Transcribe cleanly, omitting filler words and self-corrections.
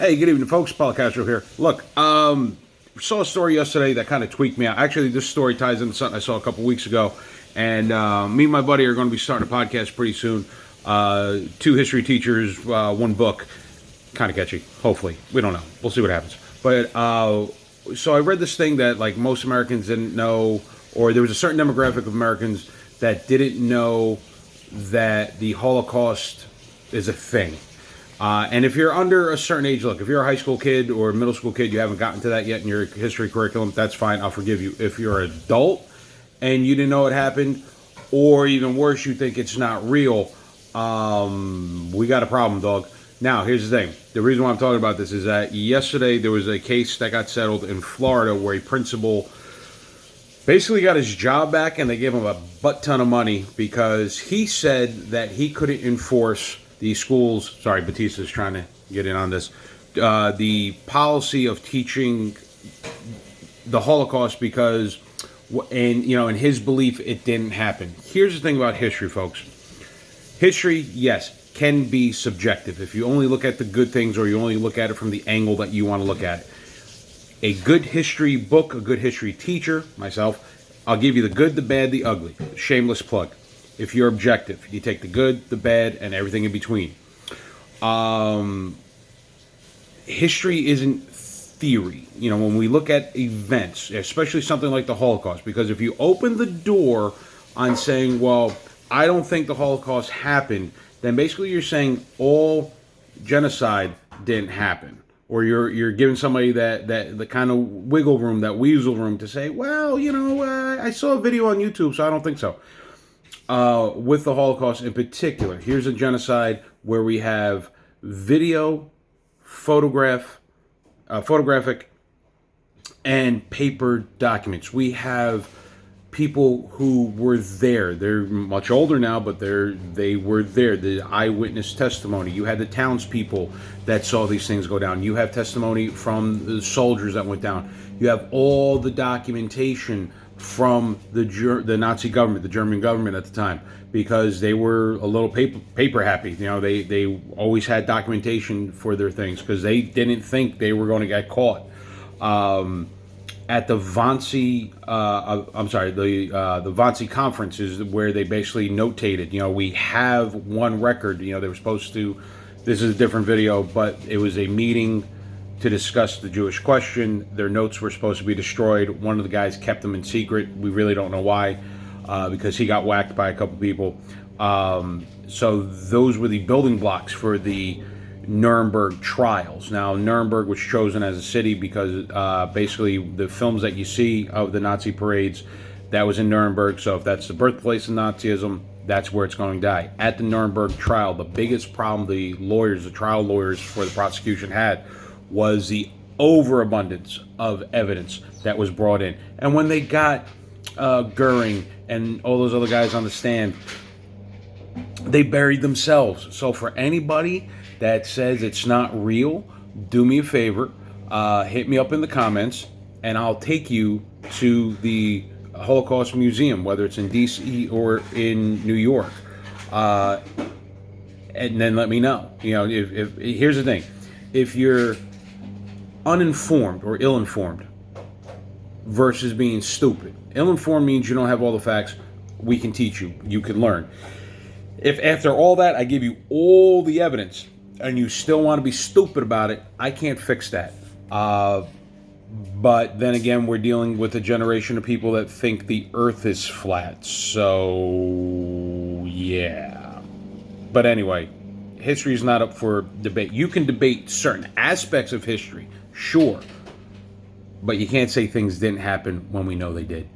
Hey, good evening, folks. Paul Castro here. Look, saw a story yesterday that kind of tweaked me out. Actually, this story ties into something I saw a couple weeks ago. And me and my buddy are going to be starting a podcast pretty soon. Two history teachers, one book. Kind of catchy, hopefully. We don't know. We'll see what happens. But so I read this thing that like most Americans didn't know, or there was a certain demographic of Americans that didn't know that the Holocaust is a thing. And if you're under a certain age, look, if you're a high school kid or a middle school kid, you haven't gotten to that yet in your history curriculum, that's fine. I'll forgive you. If you're an adult and you didn't know it happened, or even worse, you think it's not real, we got a problem, dog. Now, here's the thing. The reason why I'm talking about this is that yesterday there was a case that got settled in Florida where a principal basically got his job back and they gave him a butt ton of money because he said that he couldn't enforce the schools. Sorry, Batista's trying to get in on this. The policy of teaching the Holocaust because, in his belief, it didn't happen. Here's the thing about history, folks. History, yes, can be subjective if you only look at the good things or you only look at it from the angle that you want to look at it. A good history book, a good history teacher, myself, I'll give you the good, the bad, the ugly. Shameless plug. If you're objective, you take the good, the bad, and everything in between. History isn't theory. When we look at events, especially something like the Holocaust, because if you open the door on saying, well, I don't think the Holocaust happened, then basically you're saying all genocide didn't happen. Or you're giving somebody that the kind of wiggle room, that weasel room to say, well, I saw a video on YouTube, so I don't think so. With the Holocaust in particular, here's a genocide where we have video, photographic, and paper documents. We have people who were there. They're much older now, but they were there. The eyewitness testimony. You had the townspeople that saw these things go down. You have testimony from the soldiers that went down. You have all the documentation from the Nazi government, the German government at the time, because they were a little paper happy. They always had documentation for their things because they didn't think they were going to get caught. At the Wannsee, the Wannsee conference is where they basically notated. We have one record. They were supposed to. This is a different video, but it was a meeting to discuss the Jewish question. Their notes were supposed to be destroyed. One of the guys kept them in secret. We really don't know why, because he got whacked by a couple people. So those were the building blocks for the Nuremberg trials. Now, Nuremberg was chosen as a city because basically the films that you see of the Nazi parades, that was in Nuremberg. So if that's the birthplace of Nazism, that's where it's going to die. At the Nuremberg trial, the biggest problem the trial lawyers for the prosecution had was the overabundance of evidence that was brought in. And when they got Goering and all those other guys on the stand, they buried themselves. So for anybody that says it's not real, do me a favor, hit me up in the comments, and I'll take you to the Holocaust Museum, whether it's in D.C. or in New York, and then let me know. If here's the thing, if you're uninformed or ill-informed versus being stupid. Ill-informed means you don't have all the facts. We can teach you. You can learn. If after all that I give you all the evidence and you still want to be stupid about it, I can't fix that. But then again, we're dealing with a generation of people that think the earth is flat. So, yeah. But anyway, history is not up for debate. You can debate certain aspects of history, sure. But you can't say things didn't happen when we know they did.